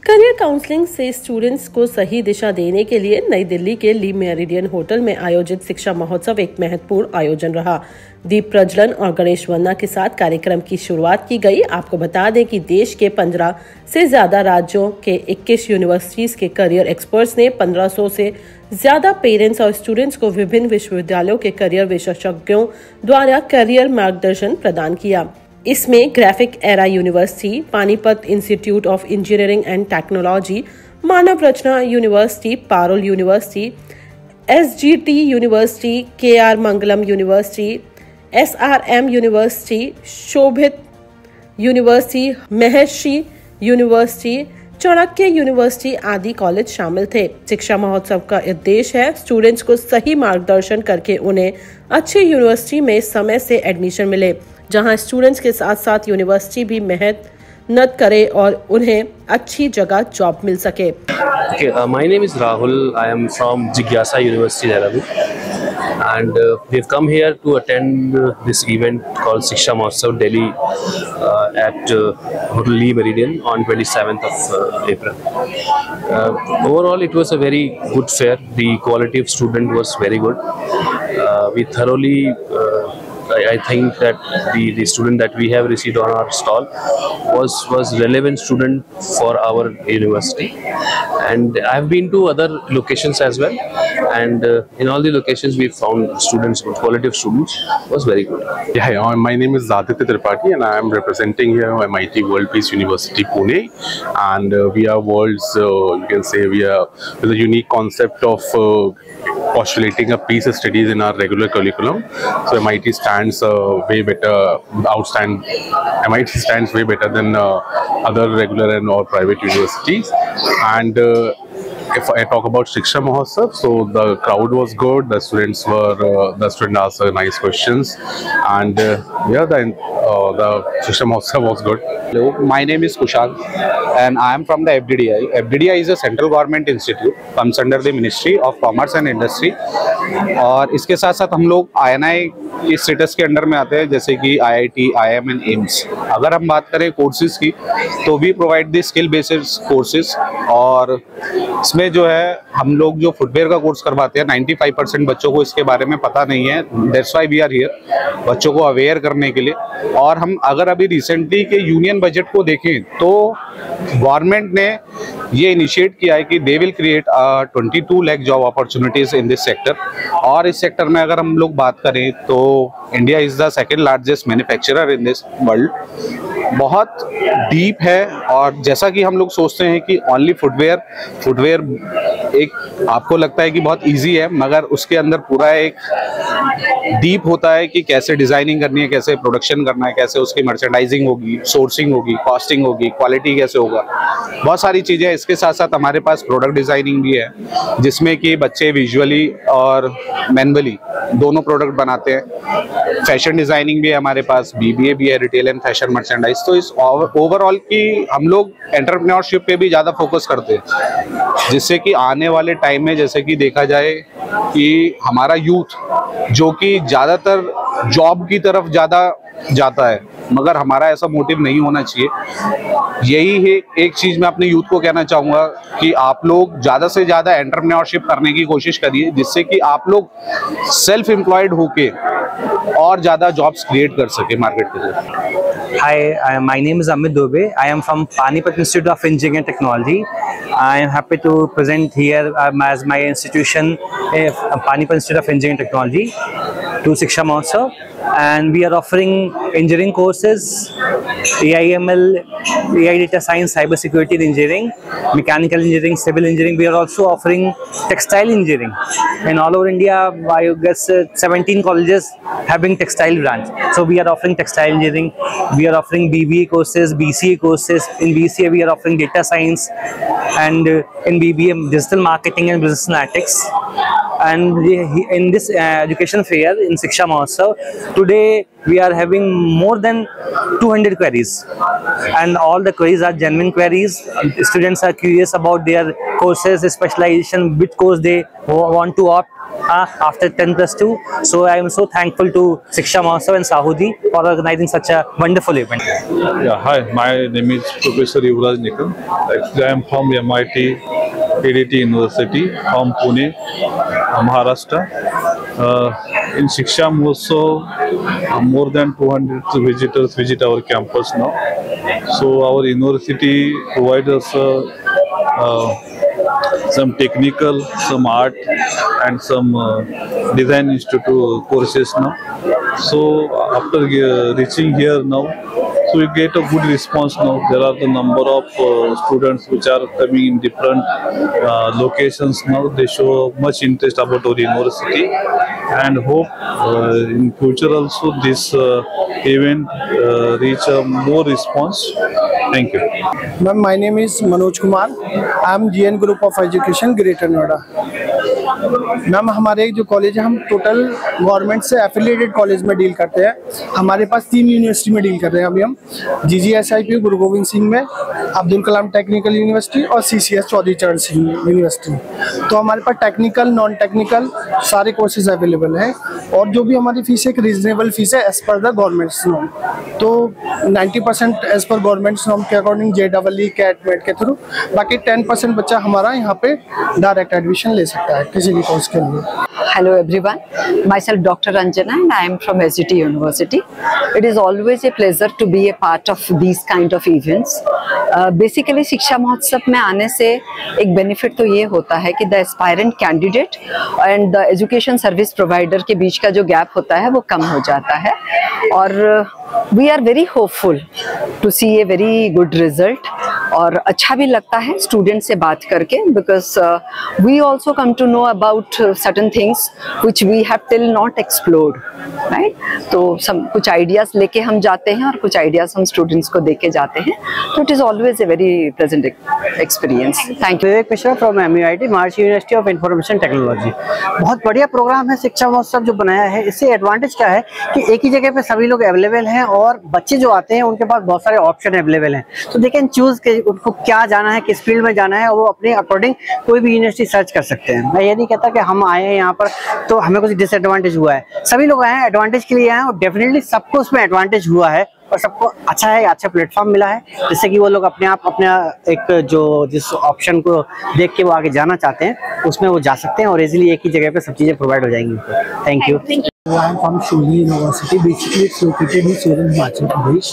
Career counselling से students को सही दिशा देने के लिए नई दिल्ली के ली मेरिडियन होटल में आयोजित शिक्षा महोत्सव एक महत्वपूर्ण आयोजन रहा। दीप प्रज्वलन और गणेश वंदना के साथ कार्यक्रम की शुरुआत की गई। आपको बता दें कि देश के 15 से ज्यादा राज्यों के 21 यूनिवर्सिटीज के करियर एक्सपर्ट्स ने 1500 से ज्यादा पेरेंट्स और स्टूडेंट्स को विभिन्न विश्वविद्यालयों के करियर विशेषज्ञों द्वारा करियर मार्गदर्शन प्रदान किया। इसमें graphic era university, Panipat institute of engineering and technology, Manav Rachna university, Parul university, SGT university, KR Mangalam university, SRM university, Shobhit university, Maharishi university, Chanakya university आदि कॉलेज शामिल थे। शिक्षा महोत्सव का उद्देश्य है स्टूडेंट्स को सही मार्गदर्शन करके उन्हें अच्छी यूनिवर्सिटी में समय से एडमिशन मिले, जहां स्टूडेंट्स के साथ साथ यूनिवर्सिटी भी मेहनत करे और उन्हें अच्छी जगह जॉब मिल सके। My name is Rahul. I am from Jigyasa University, Dehradun, and we've come here to attend this event called Shiksha Mahotsav Delhi at Hotel Lee Meridian on 27th of April. Overall, it was a very good fair. The quality of student was very good. We thoroughly I think that the student that we have received on our stall was relevant student for our university, and I have been to other locations as well, and in all the locations we found students, good quality of students was very good. Yeah, my name is Aditya Tripathi and I am representing here MIT World Peace University Pune, and we are world's you can say we are with a unique concept of postulating a peace studies in our regular curriculum. So MIT stands way better, MIT stands way better than other regular and or private universities. And if I talk about Shiksha Mahotsav, so the crowd was good, the students asked nice questions, and yeah, the Shiksha Mahotsav was good. Hello, my name is Kushal and I am from the FDDI. FDDI is a central government institute, comes under the Ministry of Commerce and Industry, और इसके साथ साथ हम लोग INI की status के under में आते हैं, जैसे कि IIT, IIM एंड एम्स। अगर हम बात करें कोर्सेज की, तो we provide the skill based courses, और इसमें जो है हम लोग जो फुटवेयर का कोर्स करवाते हैं, 95% बच्चों को इसके बारे में पता नहीं है। That's why we are here, बच्चों को अवेयर करने के लिए। और हम अगर अभी रिसेंटली के यूनियन बजट को देखें तो गवर्नमेंट ने ये इनिशिएट किया है कि they will create 22 lakh job opportunities in this sector. और इस सेक्टर में अगर हम लोग बात करें तो India is the second largest manufacturer in this world. बहुत डीप है, और जैसा कि हम लोग सोचते हैं कि ओनली फुटवेयर एक आपको लगता है कि बहुत इजी है, मगर उसके अंदर पूरा एक डीप होता है कि कैसे डिजाइनिंग करनी है, कैसे प्रोडक्शन करना है, कैसे उसकी मर्चेंडाइजिंग होगी, सोर्सिंग होगी, कॉस्टिंग होगी, क्वालिटी कैसे होगा, बहुत सारी चीजें। इसके साथ साथ हमारे पास प्रोडक्ट डिजाइनिंग भी है, जिसमें कि बच्चे विजुअली और मैनुअली दोनों प्रोडक्ट बनाते हैं। फैशन डिजाइनिंग भी है हमारे पास, BBA भी है, रिटेल एंड फैशन मर्चेंडाइज। तो इस ओवरऑल की हम लोग एंटरप्रेन्योरशिप पे भी ज्यादा फोकस करते हैं, जिससे कि आने वाले टाइम में जैसे कि देखा जाए कि हमारा यूथ जो कि ज्यादातर जॉब की तरफ ज्यादा जाता है, मगर हमारा ऐसा मोटिव नहीं होना चाहिए। यही है एक चीज मैं अपने यूथ को कहना चाहूंगा कि आप लोग ज्यादा से ज्यादा एंटरप्रेन्योरशिप करने की कोशिश करिए, जिससे कि आप लोग सेल्फ एम्प्लॉयड होके और ज्यादा जॉब्स क्रिएट कर सके मार्केट के लिए। Hi, my name is Amit Dubey. I am from Panipat Institute of Engineering and Technology. I am happy to present here as my institution, Panipat Institute of Engineering and Technology, to Shiksha Mahotsav, and we are offering engineering courses, AI/ML, AI data science, cyber security engineering, mechanical engineering, civil engineering. We are also offering textile engineering. In all over India, I guess 17 colleges having textile branch. So we are offering textile engineering. We are offering BBA courses, BCA courses. In BCA, we are offering data science, and in BBA, digital marketing and business analytics. And in this education fair in Shiksha Mahotsav, today we are having more than 200 queries, and all the queries are genuine queries. Students are curious about their courses, specialization, which course they want to opt, after 10+2. So I am so thankful to Shiksha Mahotsav and Sahudi for organizing such a wonderful event. Yeah, hi, my name is Professor Yuvraj Nikam. Actually, I am from MIT ADT University from Pune, Maharashtra. In Shiksha Mahotsav, more than 200 visitors visit our campus now. So our university provides us some technical, some art, and some design institute courses now. So after reaching here now, so we get a good response now. There are the number of students which are coming in different locations now. They show much interest about our university, and hope in future also this event reach a more response. Thank you. Ma'am, my name is Manoj Kumar. I am GN Group of Education, Greater Noida. Ma'am हमारे जो college है हम total government से affiliated college में deal करते हैं। हमारे पास 3 university में डील कर रहे हैं अभी हम, GGSIP गुरु गोविंद सिंह में, अब्दुल कलाम टेक्निकल यूनिवर्सिटी और CCS चौधरी चरण सिंह यूनिवर्सिटी। तो हमारे पास टेक्निकल नॉन टेक्निकल सारे कोर्सेज अवेलेबल हैं, और जो भी हमारी फीस है एक रीजनेबल फीस है as per the government norm. तो 90% एज पर गवर्नमेंट नॉर्म के अकॉर्डिंग JEE कैट मेट के थ्रू, बाकी 10% बच्चा हमारा यहाँ पे डायरेक्ट एडमिशन ले सकता है किसी भी कोर्स के लिए। Hello everyone, myself Dr. Ranjana and I am from SGT University. It is always a pleasure to be a part of these kind of events. Basically शिक्षा महोत्सव में आने से एक बेनिफिट तो ये होता है कि the aspirant candidate and the education service provider के बीच का जो गैप होता है वो कम हो जाता है, और we are very hopeful to see a very good result. और अच्छा भी लगता है स्टूडेंट से बात करके, because we also come to know about certain things which we have till not explored, right. तो सब कुछ आइडियाज लेके हम जाते हैं और कुछ आइडियाज हम स्टूडेंट्स को देके जाते हैं, तो it is always a very pleasant experience. Thank you. Vivek Mishra from MUIT Maharshi university of information technology. बहुत बढ़िया प्रोग्राम है शिक्षा महोत्सव जो बनाया है। इससे एडवांटेज क्या है कि एक ही जगह पे सभी लोग अवेलेबल हैं, और बच्चे जो आते हैं उनके पास बहुत सारे ऑप्शन अवेलेबल हैं, तो दे कैन चूज के उनको क्या जाना है, किस फील्ड में जाना है, और वो अपने अकॉर्डिंग कोई भी यूनिवर्सिटी सर्च कर सकते हैं। मैं ये नहीं कहता कि हम आए हैं यहाँ पर तो हमें कुछ डिसएडवांटेज हुआ है। सभी लोग आए हैं एडवांटेज के लिए आए हैं, और डेफिनेटली सबको उसमें एडवांटेज हुआ है, और सबको अच्छा है, अच्छा प्लेटफॉर्म मिला है, जिससे कि वो लोग अपने आप अपना एक जो जिस ऑप्शन को देख के वो आगे जाना चाहते हैं उसमें वो जा सकते हैं, और इजीली एक ही जगह पे सब चीज़ें प्रोवाइड हो जाएंगी। Thank you. I am from Shuli University, basically it's located in Surat, Himachal Pradesh.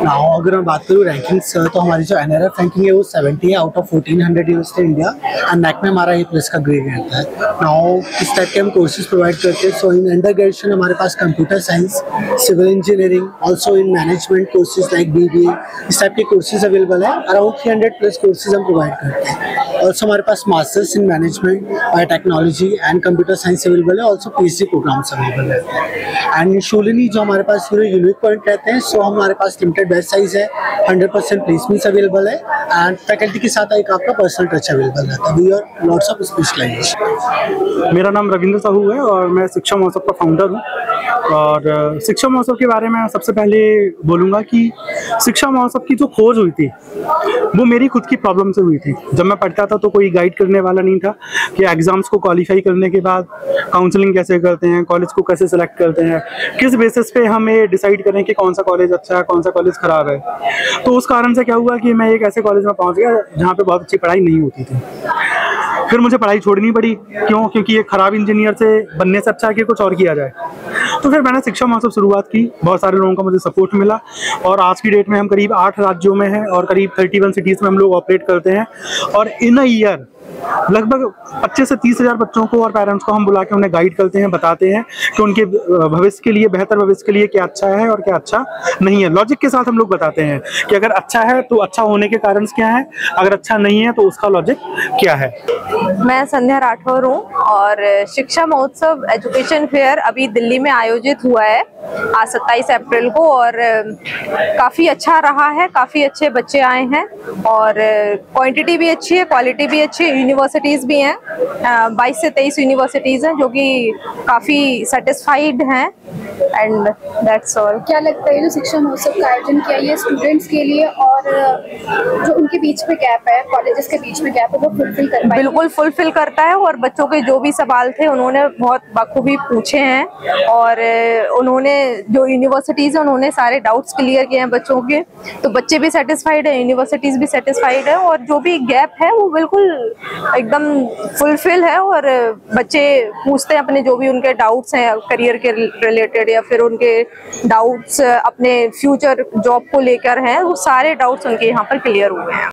Now अगर मैं बात करूँ रैंकिंग्स, तो हमारी जो NRF रैंकिंग है वो 70 है out of 1400 university India, and NAC में हमारा A+ का ग्रेड रहता है। नाउ इस टाइप के हम कोर्सेज प्रोवाइड करते हैं। सो इन अंडर ग्रेजुएशन हमारे पास computer science, civil engineering, also in management courses like BBA, इस टाइप के कोर्सेज अवेलेबल है। अराउंड 300+ कोर्सेज हम प्रोवाइड करते हैं। ऑल्सो हमारे पास masters in management, biotechnology and computer science available है। ऑल्सो PhD प्रोग्राम्स अवेलेबल है। एंड शूलिनी जो हमारे पास पूरे यूनिक पॉइंट रहते हैं, सो हमारे पास लिमिटेड बैच साइज है, 100% प्लेसमेंट्स अवेलेबल है, एंड फैकल्टी के साथ एक आपका पर्सनल टच अवेलेबल रहता है। We are lots of specialization. मेरा नाम रविंद्र साहू है और मैं शिक्षा महोत्सव का फाउंडर हूँ। और शिक्षा महोत्सव के बारे में सबसे पहले बोलूँगा कि शिक्षा महोत्सव की जो खोज हुई थी वो मेरी खुद की प्रॉब्लम से हुई थी। जब मैं पढ़ता था तो कोई गाइड करने वाला नहीं था कि एग्ज़ाम्स को क्वालिफाई करने के बाद काउंसलिंग कैसे करते हैं, कॉलेज को कैसे सेलेक्ट करते हैं, किस बेसिस पे हम ये डिसाइड करें कि कौन सा कॉलेज अच्छा है, कौन सा कॉलेज ख़राब है। तो उस कारण से क्या हुआ कि मैं एक ऐसे कॉलेज में पहुँच गया जहाँ पे बहुत अच्छी पढ़ाई नहीं होती थी। फिर मुझे पढ़ाई छोड़नी पड़ी। क्यों? क्योंकि ये ख़राब इंजीनियर से बनने से अच्छा है कि कुछ और किया जाए। तो फिर मैंने शिक्षा महोत्सव शुरुआत की, बहुत सारे लोगों का मुझे सपोर्ट मिला, और आज की डेट में हम करीब 8 राज्यों में हैं और करीब 31 सिटीज़ में हम लोग ऑपरेट करते हैं। और इन अ ईयर लगभग 25 से 30 हज़ार बच्चों को और पेरेंट्स को हम बुला के उन्हें गाइड करते हैं, बताते हैं कि उनके भविष्य के लिए, बेहतर भविष्य के लिए क्या अच्छा है और क्या अच्छा नहीं है। लॉजिक के साथ हम लोग बताते हैं कि अगर अच्छा है तो अच्छा होने के कारण क्या है, अगर अच्छा नहीं है तो उसका लॉजिक क्या है। मैं संध्या राठौर हूँ और शिक्षा महोत्सव एजुकेशन फेयर अभी दिल्ली में आयोजित हुआ है आज 27 अप्रैल को, और काफ़ी अच्छा रहा है। काफ़ी अच्छे बच्चे आए हैं और क्वांटिटी भी अच्छी है, क्वालिटी भी अच्छी है। यूनिवर्सिटीज़ भी हैं, 22 से 23 यूनिवर्सिटीज़ हैं जो कि काफ़ी सेटिस्फाइड हैं एंड दैट्स ऑल। क्या लगता है जो शिक्षा महोत्सव का आयोजन किया ये स्टूडेंट्स के लिए और जो उनके बीच में गैप है, कॉलेजेस के बीच में गैप है, वो फुलफिल कर पाएंगे? बिल्कुल फुलफिल करता है और बच्चों के जो भी सवाल थे उन्होंने बहुत बखूबी पूछे हैं और उन्होंने जो यूनिवर्सिटीज़ है उन्होंने सारे डाउट्स क्लियर किए हैं बच्चों के, तो बच्चे भी सेटिस्फाइड है, यूनिवर्सिटीज़ भी सेटिस्फाइड है और जो भी गैप है वो बिल्कुल एकदम फुलफिल है और बच्चे पूछते हैं अपने जो भी उनके डाउट्स हैं करियर के रिलेटेड या फिर उनके डाउट्स अपने फ्यूचर जॉब को लेकर हैं, वो सारे डाउट्स उनके यहाँ पर क्लियर हुए हैं।